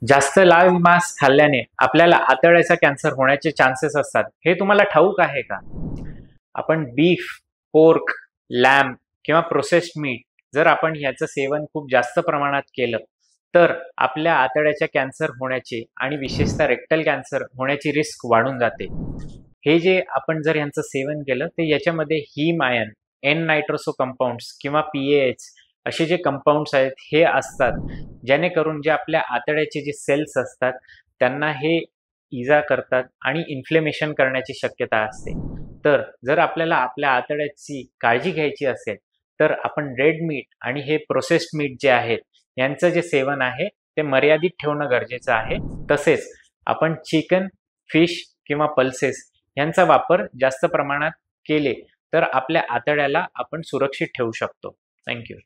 जास्त लाल मांस खाल्ल्याने आपल्याला आतड्याचा कॅन्सर होण्याचे चान्सेस असतात, हे तुम्हाला ठाऊक आहे का? आपण बीफ, पोर्क, लॅम्ब किंवा प्रोसेस्ड मीट जर आपण ह्याचं सेवन खूप जास्त प्रमाणात केलं तर आपल्या आतड्याच्या कॅन्सर होण्याची आणि विशेषतः रेक्टल कॅन्सर होण्याची रिस्क वाढून जाते. हे जे आपण जर यांचं सेवन केलं तर याच्यामध्ये heme iron, N nitroso compounds किंवा PAH असे जे कंपाऊंड्स आहेत हे असतात, जेणेकरून जे आपल्या आतड्याचे जे सेल्स असतात त्यांना हे इजा करतात आणि इन्फ्लेमेशन करण्याची शक्यता असते. तर जर आपल्याला आपल्या आतड्याची काळजी घ्यायची असेल तर आपण रेड मीट आणि हे प्रोसेस्ड मीट जे आहेत यांचं जे सेवन आहे ते मर्यादित ठेवणं गरजेचं आहे. तसेच आपण चिकन, फिश किंवा पल्सेस यांचा वापर जास्त प्रमाणात केले तर आपल्या आतड्याला आपण सुरक्षित ठेवू शकतो. Thank you.